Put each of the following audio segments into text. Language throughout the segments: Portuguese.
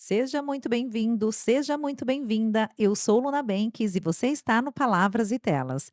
Seja muito bem-vindo, seja muito bem-vinda. Eu sou Luna Banks e você está no Palavras e Telas.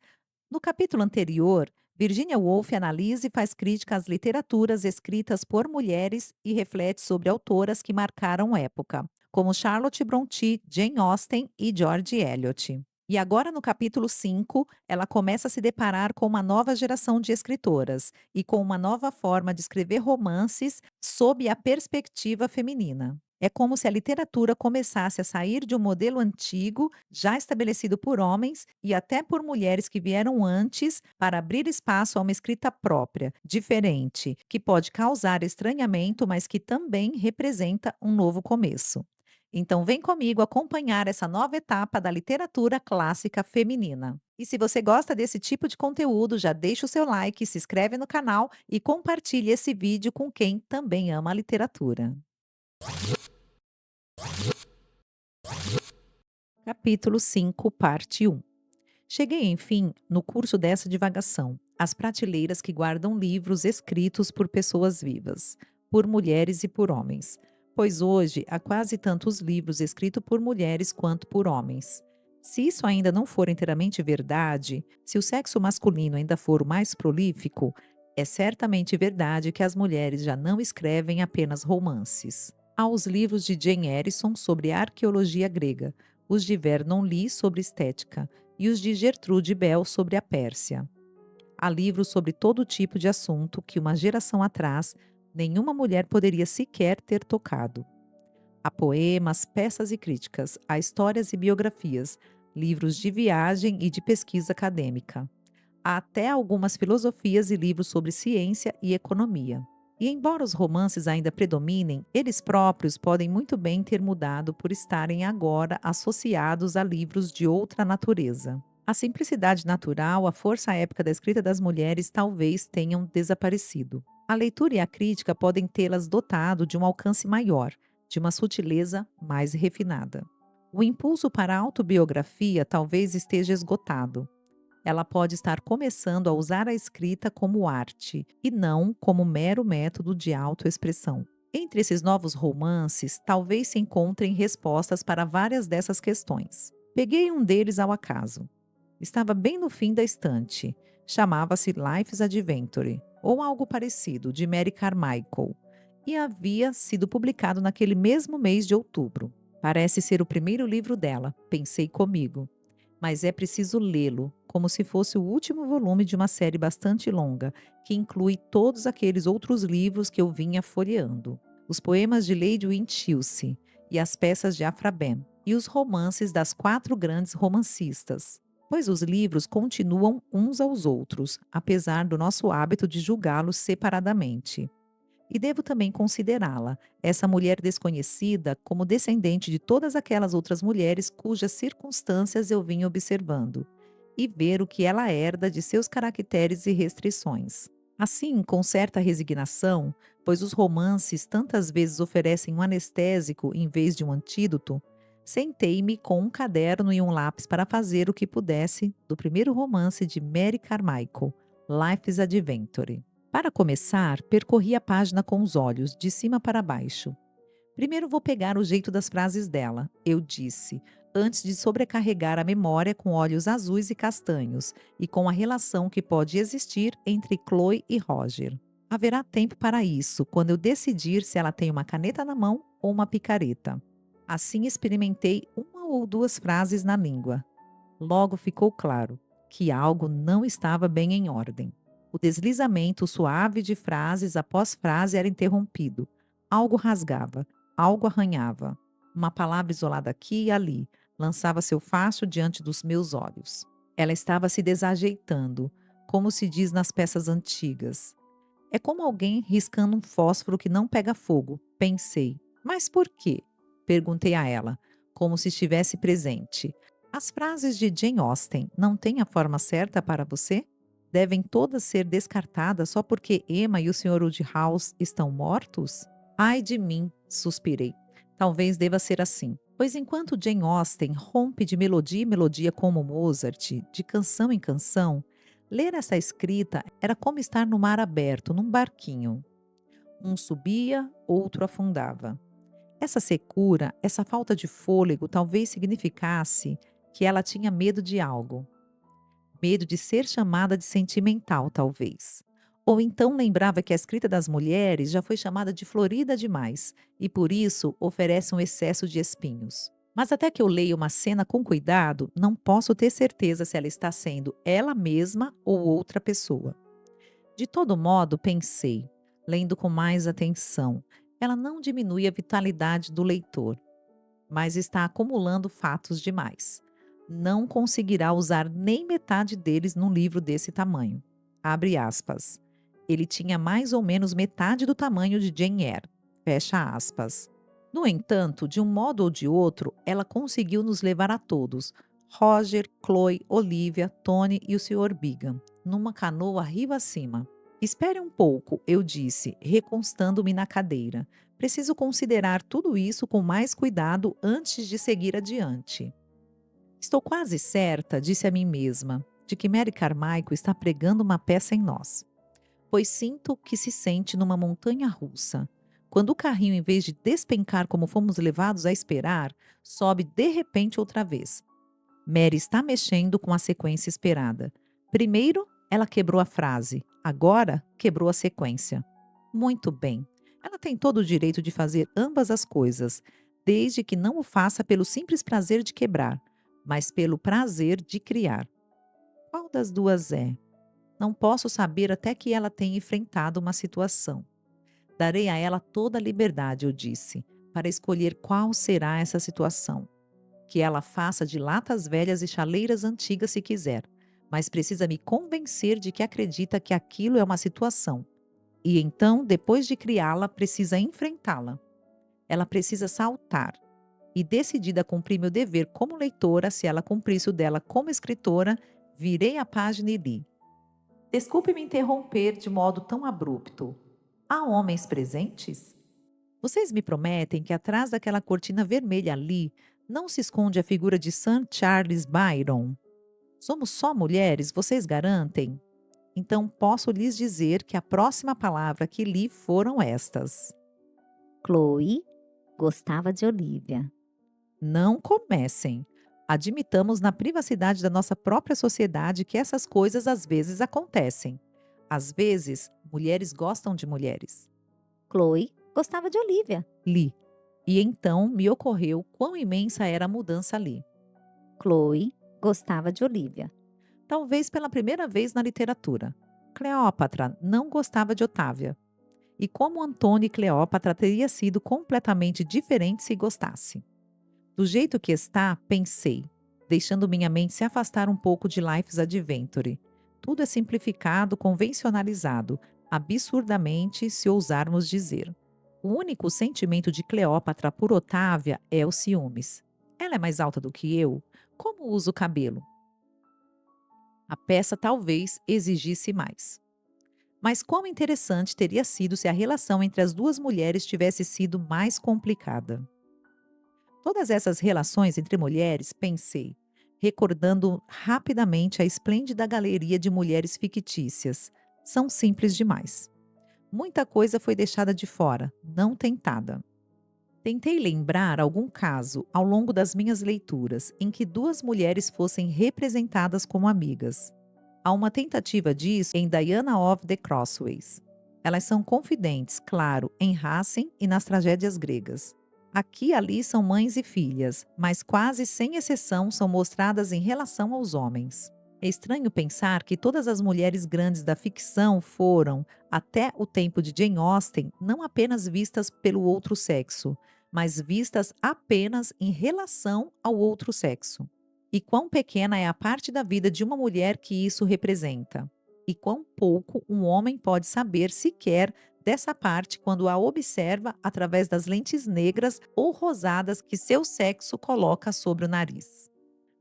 No capítulo anterior, Virginia Woolf analisa e faz crítica às literaturas escritas por mulheres e reflete sobre autoras que marcaram época, como Charlotte Brontë, Jane Austen e George Eliot. E agora, no capítulo 5, ela começa a se deparar com uma nova geração de escritoras e com uma nova forma de escrever romances sob a perspectiva feminina. É como se a literatura começasse a sair de um modelo antigo, já estabelecido por homens e até por mulheres que vieram antes, para abrir espaço a uma escrita própria, diferente, que pode causar estranhamento, mas que também representa um novo começo. Então, vem comigo acompanhar essa nova etapa da literatura clássica feminina. E se você gosta desse tipo de conteúdo, já deixa o seu like, se inscreve no canal e compartilhe esse vídeo com quem também ama a literatura. Capítulo 5, parte 1. Cheguei, enfim, no curso dessa divagação, as prateleiras que guardam livros escritos por pessoas vivas, por mulheres e por homens. Pois hoje há quase tantos livros escritos por mulheres quanto por homens. Se isso ainda não for inteiramente verdade, se o sexo masculino ainda for o mais prolífico, é certamente verdade que as mulheres já não escrevem apenas romances. Há os livros de Jane Harrison sobre a arqueologia grega, os de Vernon Lee sobre estética, e os de Gertrude Bell sobre a Pérsia. Há livros sobre todo tipo de assunto que uma geração atrás nenhuma mulher poderia sequer ter tocado. Há poemas, peças e críticas, há histórias e biografias, livros de viagem e de pesquisa acadêmica. Há até algumas filosofias e livros sobre ciência e economia. E embora os romances ainda predominem, eles próprios podem muito bem ter mudado por estarem agora associados a livros de outra natureza. A simplicidade natural, a força épica da escrita das mulheres talvez tenham desaparecido. A leitura e a crítica podem tê-las dotado de um alcance maior, de uma sutileza mais refinada. O impulso para a autobiografia talvez esteja esgotado. Ela pode estar começando a usar a escrita como arte e não como mero método de autoexpressão. Entre esses novos romances, talvez se encontrem respostas para várias dessas questões. Peguei um deles ao acaso. Estava bem no fim da estante. Chamava-se Life's Adventure, ou algo parecido, de Mary Carmichael, e havia sido publicado naquele mesmo mês de outubro. Parece ser o primeiro livro dela, pensei comigo, mas é preciso lê-lo, como se fosse o último volume de uma série bastante longa, que inclui todos aqueles outros livros que eu vinha folheando. Os poemas de Lady Winchilsea e as peças de Aphra Behn, e os romances das quatro grandes romancistas. Pois os livros continuam uns aos outros, apesar do nosso hábito de julgá-los separadamente. E devo também considerá-la, essa mulher desconhecida, como descendente de todas aquelas outras mulheres cujas circunstâncias eu vinha observando, e ver o que ela herda de seus caracteres e restrições. Assim, com certa resignação, pois os romances tantas vezes oferecem um anestésico em vez de um antídoto, sentei-me com um caderno e um lápis para fazer o que pudesse do primeiro romance de Mary Carmichael, Life's Adventure. Para começar, percorri a página com os olhos, de cima para baixo. Primeiro vou pegar o jeito das frases dela, eu disse, antes de sobrecarregar a memória com olhos azuis e castanhos, e com a relação que pode existir entre Chloe e Roger. Haverá tempo para isso, quando eu decidir se ela tem uma caneta na mão ou uma picareta. Assim experimentei uma ou duas frases na língua. Logo ficou claro que algo não estava bem em ordem. O deslizamento suave de frases após frase era interrompido. Algo rasgava, algo arranhava. Uma palavra isolada aqui e ali lançava seu facho diante dos meus olhos. Ela estava se desajeitando, como se diz nas peças antigas. É como alguém riscando um fósforo que não pega fogo, pensei. Mas por quê? Perguntei a ela, como se estivesse presente. As frases de Jane Austen não têm a forma certa para você? Devem todas ser descartadas só porque Emma e o Sr. Woodhouse estão mortos? Ai de mim, suspirei. Talvez deva ser assim. Pois enquanto Jane Austen rompe de melodia em melodia como Mozart, de canção em canção, ler essa escrita era como estar no mar aberto, num barquinho. Um subia, outro afundava. Essa secura, essa falta de fôlego talvez significasse que ela tinha medo de algo. Medo de ser chamada de sentimental, talvez. Ou então lembrava que a escrita das mulheres já foi chamada de florida demais e por isso oferece um excesso de espinhos. Mas até que eu leia uma cena com cuidado, não posso ter certeza se ela está sendo ela mesma ou outra pessoa. De todo modo, pensei, lendo com mais atenção, ela não diminui a vitalidade do leitor, mas está acumulando fatos demais. Não conseguirá usar nem metade deles num livro desse tamanho. Abre aspas. Ele tinha mais ou menos metade do tamanho de Jane Eyre. Fecha aspas. No entanto, de um modo ou de outro, ela conseguiu nos levar a todos, Roger, Chloe, Olivia, Tony e o Sr. Bingham, numa canoa rio acima. Espere um pouco, eu disse, reconstando-me na cadeira. Preciso considerar tudo isso com mais cuidado antes de seguir adiante. Estou quase certa, disse a mim mesma, de que Mary Carmichael está pregando uma peça em nós. Pois sinto que se sente numa montanha russa. Quando o carrinho, em vez de despencar como fomos levados a esperar, sobe de repente outra vez. Mary está mexendo com a sequência esperada. Primeiro, ela quebrou a frase. Agora, quebrou a sequência. Muito bem. Ela tem todo o direito de fazer ambas as coisas, desde que não o faça pelo simples prazer de quebrar, mas pelo prazer de criar. Qual das duas é? Não posso saber até que ela tenha enfrentado uma situação. Darei a ela toda a liberdade, eu disse, para escolher qual será essa situação. Que ela faça de latas velhas e chaleiras antigas se quiser, mas precisa me convencer de que acredita que aquilo é uma situação. E então, depois de criá-la, precisa enfrentá-la. Ela precisa saltar. E decidida a cumprir meu dever como leitora, se ela cumprisse o dela como escritora, virei a página e li. Desculpe me interromper de modo tão abrupto. Há homens presentes? Vocês me prometem que atrás daquela cortina vermelha ali não se esconde a figura de Sir Charles Byron? Somos só mulheres, vocês garantem? Então posso lhes dizer que a próxima palavra que li foram estas. Chloe gostava de Olivia. Não comecem. Admitamos na privacidade da nossa própria sociedade que essas coisas às vezes acontecem. Às vezes, mulheres gostam de mulheres. Chloe gostava de Olivia. Li. E então me ocorreu quão imensa era a mudança ali. Chloe gostava de Olivia. Talvez pela primeira vez na literatura. Cleópatra não gostava de Otávia. E como Antônio e Cleópatra teria sido completamente diferente se gostasse. Do jeito que está, pensei, deixando minha mente se afastar um pouco de Life's Adventure. Tudo é simplificado, convencionalizado, absurdamente, se ousarmos dizer. O único sentimento de Cleópatra por Otávia é o ciúmes. Ela é mais alta do que eu? Como uso o cabelo? A peça talvez exigisse mais. Mas quão interessante teria sido se a relação entre as duas mulheres tivesse sido mais complicada. Todas essas relações entre mulheres, pensei, recordando rapidamente a esplêndida galeria de mulheres fictícias, são simples demais. Muita coisa foi deixada de fora, não tentada. Tentei lembrar algum caso ao longo das minhas leituras em que duas mulheres fossem representadas como amigas. Há uma tentativa disso em Diana of the Crossways. Elas são confidentes, claro, em Racine e nas tragédias gregas. Aqui e ali são mães e filhas, mas quase sem exceção são mostradas em relação aos homens. É estranho pensar que todas as mulheres grandes da ficção foram, até o tempo de Jane Austen, não apenas vistas pelo outro sexo, mas vistas apenas em relação ao outro sexo. E quão pequena é a parte da vida de uma mulher que isso representa. E quão pouco um homem pode saber sequer dessa parte quando a observa através das lentes negras ou rosadas que seu sexo coloca sobre o nariz.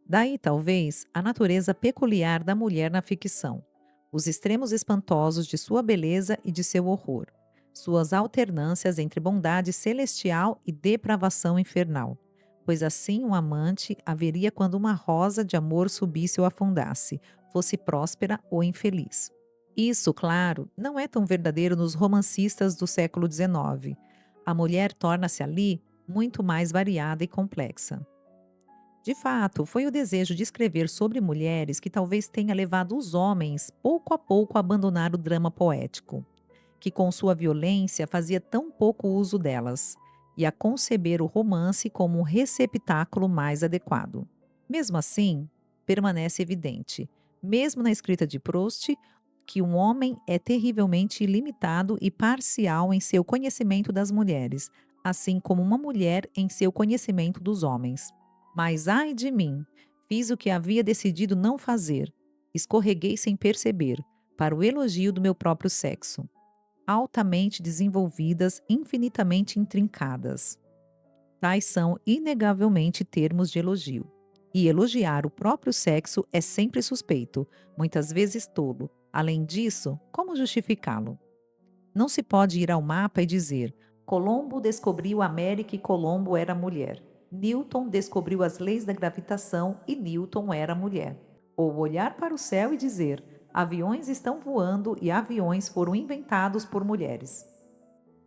Daí, talvez, a natureza peculiar da mulher na ficção, os extremos espantosos de sua beleza e de seu horror, suas alternâncias entre bondade celestial e depravação infernal, pois assim um amante haveria quando uma rosa de amor subisse ou afundasse, fosse próspera ou infeliz. Isso, claro, não é tão verdadeiro nos romancistas do século XIX. A mulher torna-se ali muito mais variada e complexa. De fato, foi o desejo de escrever sobre mulheres que talvez tenha levado os homens, pouco a pouco, a abandonar o drama poético, que com sua violência fazia tão pouco uso delas, e a conceber o romance como um receptáculo mais adequado. Mesmo assim, permanece evidente, mesmo na escrita de Proust, que um homem é terrivelmente limitado e parcial em seu conhecimento das mulheres, assim como uma mulher em seu conhecimento dos homens. Mas ai de mim, fiz o que havia decidido não fazer, escorreguei sem perceber, para o elogio do meu próprio sexo. Altamente desenvolvidas, infinitamente intrincadas. Tais são, inegavelmente, termos de elogio. E elogiar o próprio sexo é sempre suspeito, muitas vezes tolo. Além disso, como justificá-lo? Não se pode ir ao mapa e dizer: Colombo descobriu a América e Colombo era mulher. Newton descobriu as leis da gravitação e Newton era mulher. Ou olhar para o céu e dizer: aviões estão voando e aviões foram inventados por mulheres.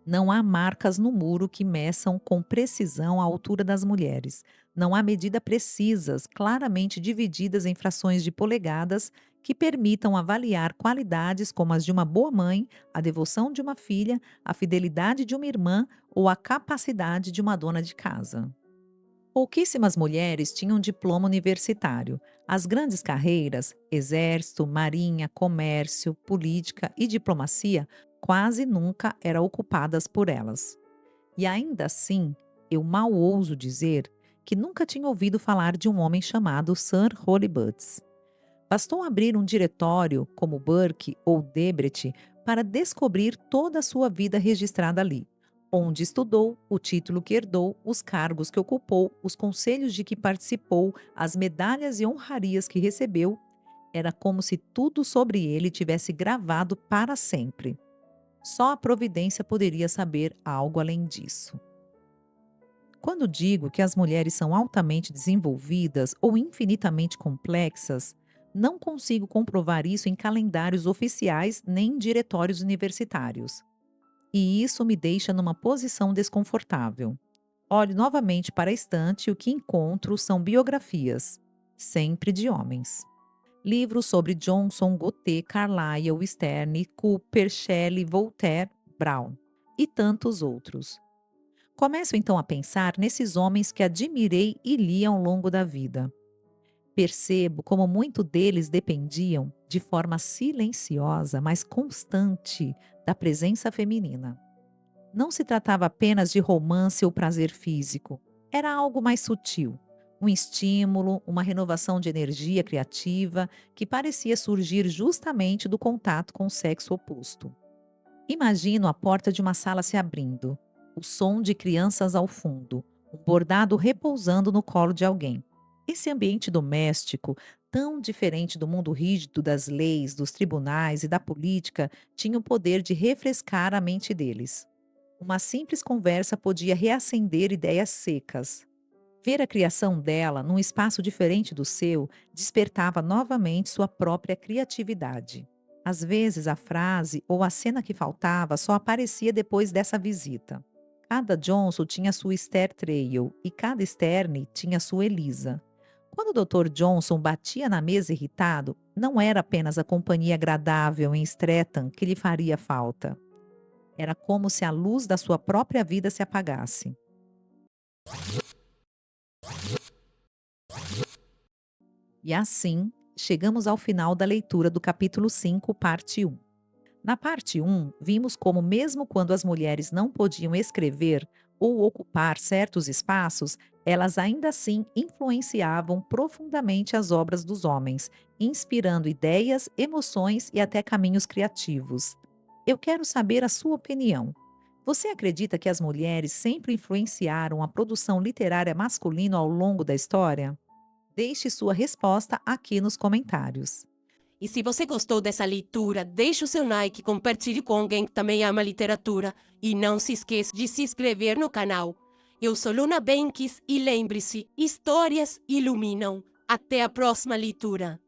Não há marcas no muro que meçam com precisão a altura das mulheres. Não há medidas precisas, claramente divididas em frações de polegadas, que permitam avaliar qualidades como as de uma boa mãe, a devoção de uma filha, a fidelidade de uma irmã ou a capacidade de uma dona de casa. Pouquíssimas mulheres tinham diploma universitário. As grandes carreiras, exército, marinha, comércio, política e diplomacia, quase nunca eram ocupadas por elas. E ainda assim, eu mal ouso dizer que nunca tinha ouvido falar de um homem chamado Sir Holy Butts. Bastou abrir um diretório como Burke ou Debretti para descobrir toda a sua vida registrada ali. Onde estudou, o título que herdou, os cargos que ocupou, os conselhos de que participou, as medalhas e honrarias que recebeu, era como se tudo sobre ele tivesse gravado para sempre. Só a providência poderia saber algo além disso. Quando digo que as mulheres são altamente desenvolvidas ou infinitamente complexas, não consigo comprovar isso em calendários oficiais nem em diretórios universitários. E isso me deixa numa posição desconfortável. Olho novamente para a estante e o que encontro são biografias, sempre de homens. Livros sobre Johnson, Gautier, Carlyle, Sterne, Cooper, Shelley, Voltaire, Brown e tantos outros. Começo então a pensar nesses homens que admirei e li ao longo da vida. Percebo como muito deles dependiam, de forma silenciosa, mas constante, da presença feminina. Não se tratava apenas de romance ou prazer físico. Era algo mais sutil. Um estímulo, uma renovação de energia criativa que parecia surgir justamente do contato com o sexo oposto. Imagino a porta de uma sala se abrindo, o som de crianças ao fundo, um bordado repousando no colo de alguém. Esse ambiente doméstico, tão diferente do mundo rígido das leis, dos tribunais e da política, tinha o poder de refrescar a mente deles. Uma simples conversa podia reacender ideias secas. Ver a criação dela num espaço diferente do seu despertava novamente sua própria criatividade. Às vezes, a frase ou a cena que faltava só aparecia depois dessa visita. Cada Johnson tinha sua Esther Trail e cada Sterne tinha sua Elisa. Quando o Dr. Johnson batia na mesa irritado, não era apenas a companhia agradável em Streatham que lhe faria falta. Era como se a luz da sua própria vida se apagasse. E assim, chegamos ao final da leitura do capítulo 5, parte 1. Na parte 1, vimos como, mesmo quando as mulheres não podiam escrever ou ocupar certos espaços, elas ainda assim influenciavam profundamente as obras dos homens, inspirando ideias, emoções e até caminhos criativos. Eu quero saber a sua opinião. Você acredita que as mulheres sempre influenciaram a produção literária masculina ao longo da história? Deixe sua resposta aqui nos comentários. E se você gostou dessa leitura, deixe o seu like, compartilhe com alguém que também ama literatura e não se esqueça de se inscrever no canal. Eu sou Luna Benques e lembre-se, histórias iluminam. Até a próxima leitura!